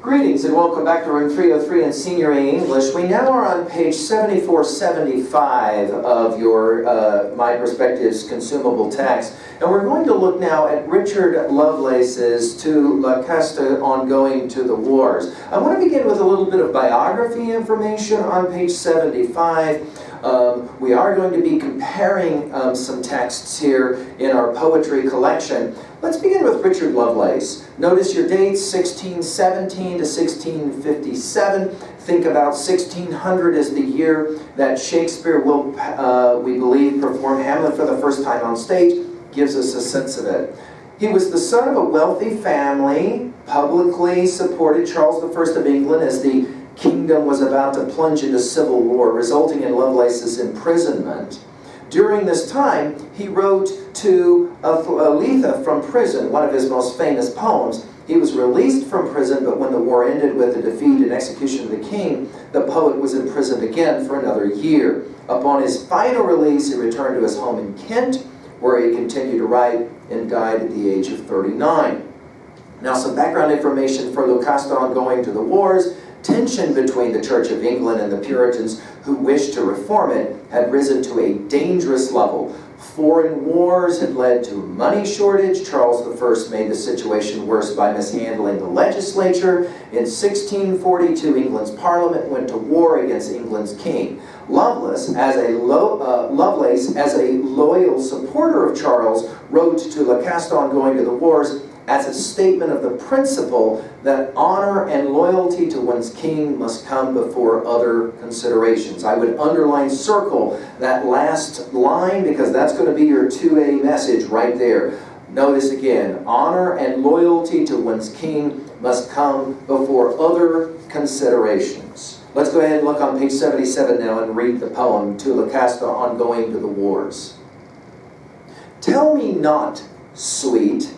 Greetings and welcome back to Room 303 in Senior A English. We now are on page 7475 of your MyPerspectives consumable text. And we're going to look now at Richard Lovelace's To Lucasta on Going to the Wars. I want to begin with a little bit of biography information on page 75. We are going to be comparing some texts here in our poetry collection. Let's begin with Richard Lovelace. Notice your dates, 1617 to 1657. Think about 1600 as the year that Shakespeare will, we believe, perform Hamlet for the first time on stage. Gives us a sense of it. He was the son of a wealthy family, publicly supported Charles I of England as the kingdom was about to plunge into civil war, resulting in Lovelace's imprisonment. During this time, he wrote to Letha from prison, one of his most famous poems. He was released from prison, but when the war ended with the defeat and execution of the king, the poet was imprisoned again for another year. Upon his final release, he returned to his home in Kent, where he continued to write and died at the age of 39. Now, some background information for Lucasta on Going to the Wars. Tension between the Church of England and the Puritans who wished to reform it had risen to a dangerous level. Foreign wars had led to money shortage. Charles I made the situation worse by mishandling the legislature. In 1642, England's Parliament went to war against England's king. Lovelace, as a loyal supporter of Charles, wrote to Lucasta on Going to the Wars as a statement of the principle that honor and loyalty to one's king must come before other considerations. I would underline, circle that last line because that's going to be your 2A message right there. Notice again, honor and loyalty to one's king must come before other considerations. Let's go ahead and look on page 77 now and read the poem To Lucasta on Going to the Wars. Tell me not, sweet,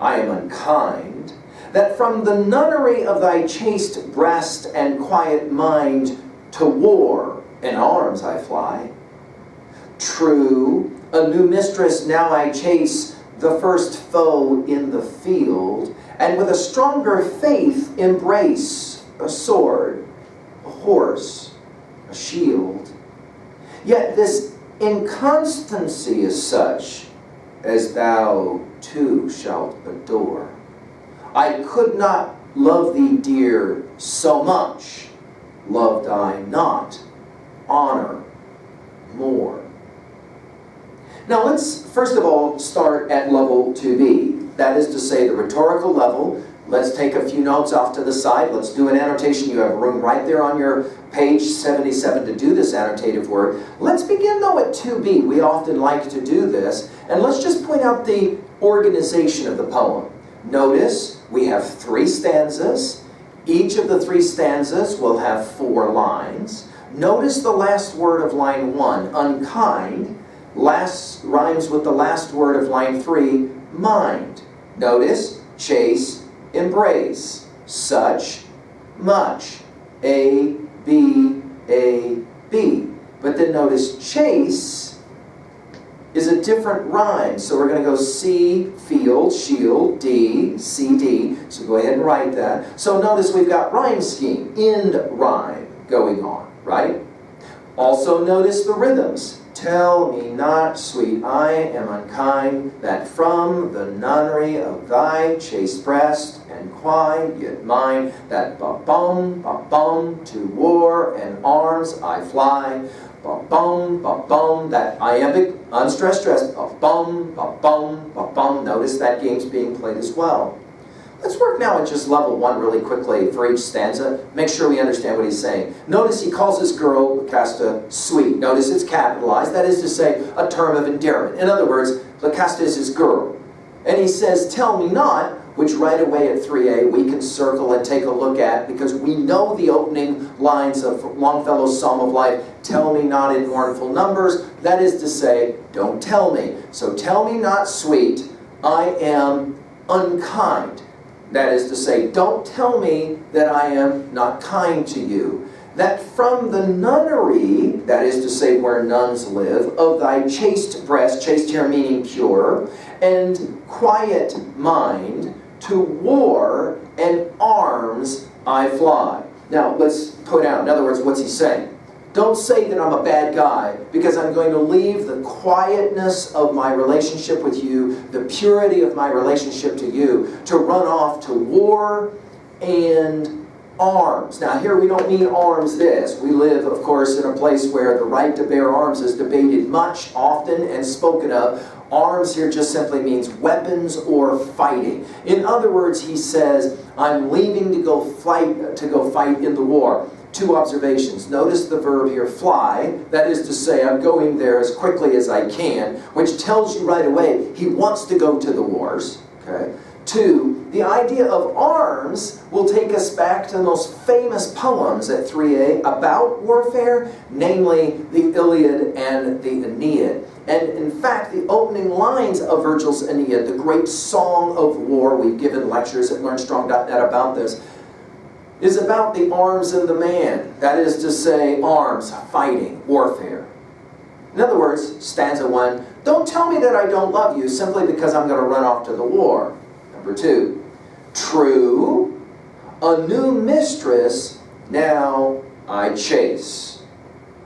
I am unkind, that from the nunnery of thy chaste breast and quiet mind to war in arms I fly. True, a new mistress now I chase, the first foe in the field, and with a stronger faith embrace a sword, a horse, a shield. Yet this inconstancy is such as thou too shalt adore. I could not love thee, dear, so much, loved I not honor more. Now let's first of all start at level 2B. That is to say, the rhetorical level. Let's take a few notes off to the side. Let's do an annotation. You have room right there on your page 77 to do this annotative work. Let's begin though at 2B. We often like to do this. And let's just point out the organization of the poem. Notice we have 3 stanzas. Each of the 3 stanzas will have 4 lines. Notice the last word of line 1, unkind, rhymes with the last word of line 3, mind. Notice chase, embrace, such, much, A, B, A, B. But then notice chase is a different rhyme. So we're going to go C, field, shield, D, C, D. So go ahead and write that. So notice we've got rhyme scheme, end rhyme going on, right? Also notice the rhythms. Tell me not, sweet, I am unkind, that from the nunnery of thy chaste breast and quiet mind, that ba-bum, to war and arms I fly. Ba-bum, that iambic, unstressed stress, ba-bum. Notice that game's being played as well. Let's work now at just level 1 really quickly for each stanza. Make sure we understand what he's saying. Notice he calls this girl, Lucasta, sweet. Notice it's capitalized. That is to say, a term of endearment. In other words, Lucasta is his girl. And he says, tell me not, which right away at 3A we can circle and take a look at because we know the opening lines of Longfellow's Psalm of Life, tell me not in mournful numbers. That is to say, don't tell me. So tell me not, sweet, I am unkind. That is to say, don't tell me that I am not kind to you. That from the nunnery, that is to say where nuns live, of thy chaste breast, chaste here meaning pure, and quiet mind, to war and arms I fly. Now, let's put out, in other words, what's he saying? Don't say that I'm a bad guy, because I'm going to leave the quietness of my relationship with you, the purity of my relationship to you, to run off to war and arms. Now here we don't mean arms this. We live, of course, in a place where the right to bear arms is debated much, often, and spoken of. Arms here just simply means weapons or fighting. In other words, he says, I'm leaving to go fight in the war. Two observations. Notice the verb here, fly. That is to say, I'm going there as quickly as I can, which tells you right away he wants to go to the wars. Okay. Two, the idea of arms will take us back to the most famous poems at 3a about warfare, namely the Iliad and the Aeneid. And in fact, the opening lines of Virgil's Aeneid, the great song of war, we've given lectures at learnstrong.net about this, is about the arms of the man. That is to say, arms, fighting, warfare. In other words, stanza 1, don't tell me that I don't love you simply because I'm going to run off to the war. Number 2, true, a new mistress now I chase,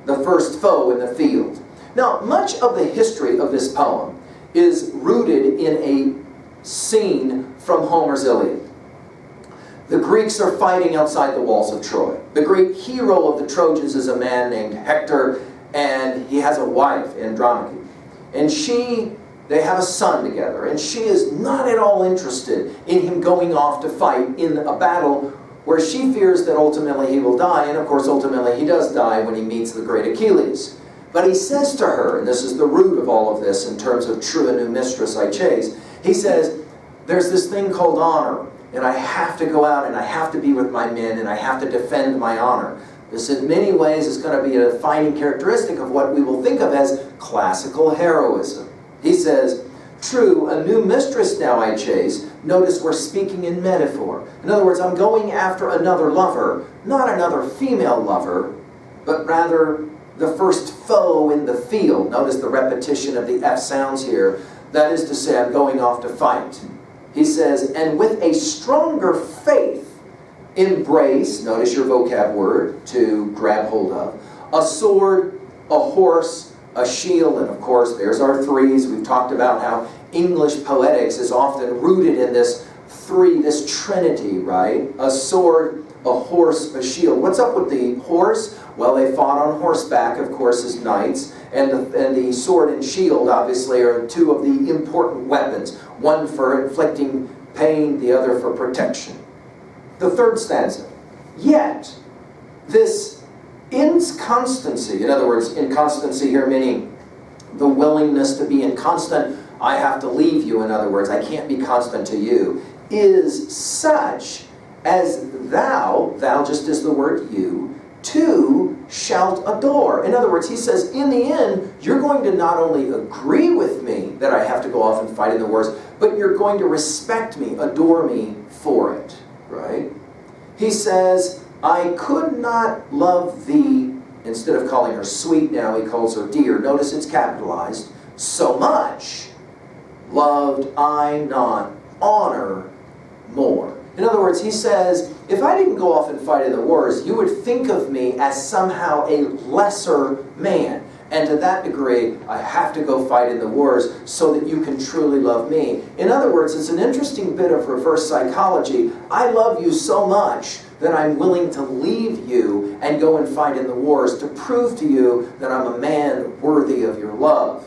the first foe in the field. Now, much of the history of this poem is rooted in a scene from Homer's Iliad. The Greeks are fighting outside the walls of Troy. The great hero of the Trojans is a man named Hector, and he has a wife, Andromache. And they have a son together, and she is not at all interested in him going off to fight in a battle where she fears that ultimately he will die, and of course ultimately he does die when he meets the great Achilles. But he says to her, and this is the root of all of this in terms of true a new mistress I chase, he says, there's this thing called honor, and I have to go out and I have to be with my men and I have to defend my honor. This in many ways is going to be a defining characteristic of what we will think of as classical heroism. He says, true, a new mistress now I chase. Notice we're speaking in metaphor. In other words, I'm going after another lover, not another female lover, but rather the first foe in the field. Notice the repetition of the F sounds here. That is to say, I'm going off to fight. He says, and with a stronger faith, embrace, notice your vocab word, to grab hold of, a sword, a horse, a shield, and of course, there's our threes. We've talked about how English poetics is often rooted in this trinity, right? A sword, a horse, a shield. What's up with the horse? Well, they fought on horseback, of course, as knights, and the sword and shield, obviously, are two of the important weapons. One for inflicting pain, the other for protection. The third stanza. Yet, this inconstancy, in other words, inconstancy here meaning the willingness to be inconstant, I have to leave you, in other words, I can't be constant to you, is such as thou just is the word you, too shalt adore. In other words, he says, in the end, you're going to not only agree with me that I have to go off and fight in the wars, but you're going to respect me, adore me for it, right? He says, I could not love thee, instead of calling her sweet now, he calls her dear. Notice it's capitalized. So much loved I not honor more. In other words, he says, if I didn't go off and fight in the wars, you would think of me as somehow a lesser man. And to that degree, I have to go fight in the wars so that you can truly love me. In other words, it's an interesting bit of reverse psychology. I love you so much that I'm willing to leave you and go and fight in the wars to prove to you that I'm a man worthy of your love.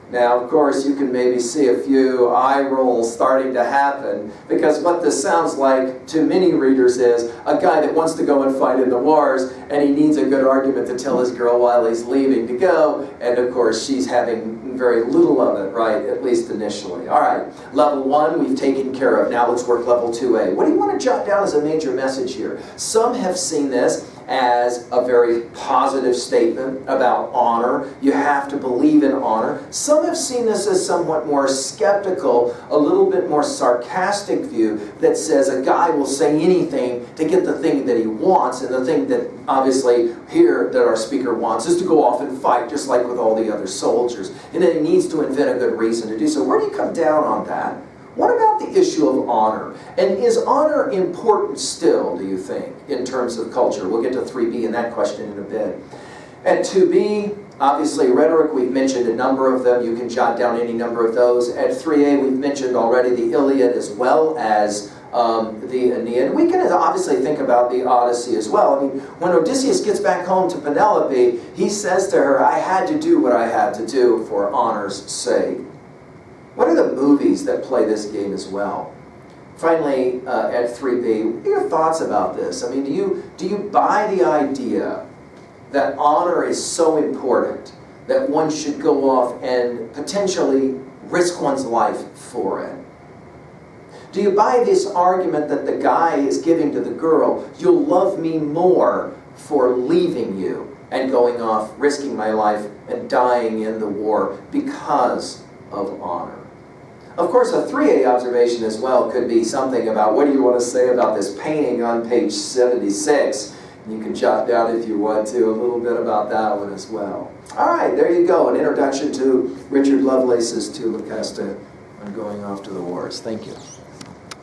Now, of course, you can maybe see a few eye rolls starting to happen, because what this sounds like to many readers is a guy that wants to go and fight in the wars, and he needs a good argument to tell his girl while he's leaving to go, and of course, she's having very little of it, right, at least initially. All right, level 1 we've taken care of. Now let's work level 2a. What do you want to jot down as a major message here? Some have seen this as a very positive statement about honor. You have to believe in honor. Some have seen this as somewhat more skeptical, a little bit more sarcastic view that says a guy will say anything to get the thing that he wants, and the thing that obviously here that our speaker wants is to go off and fight just like with all the other soldiers, and then he needs to invent a good reason to do so. Where do you come down on that? What about the issue of honor? And is honor important still, do you think, in terms of culture? We'll get to 3B and that question in a bit. At 2B, obviously rhetoric, we've mentioned a number of them. You can jot down any number of those. At 3A, we've mentioned already the Iliad as well as the Aeneid. We can obviously think about the Odyssey as well. I mean, when Odysseus gets back home to Penelope, he says to her, I had to do what I had to do for honor's sake. What are the movies that play this game as well? Finally, at 3B, what are your thoughts about this? I mean, do you buy the idea that honor is so important that one should go off and potentially risk one's life for it? Do you buy this argument that the guy is giving to the girl, you'll love me more for leaving you and going off, risking my life and dying in the war because of honor? Of course, a 3A observation as well could be something about what do you want to say about this painting on page 76? You can jot down, if you want to, a little bit about that one as well. All right, there you go, an introduction to Richard Lovelace's To Lucasta on going off to the wars. Thank you.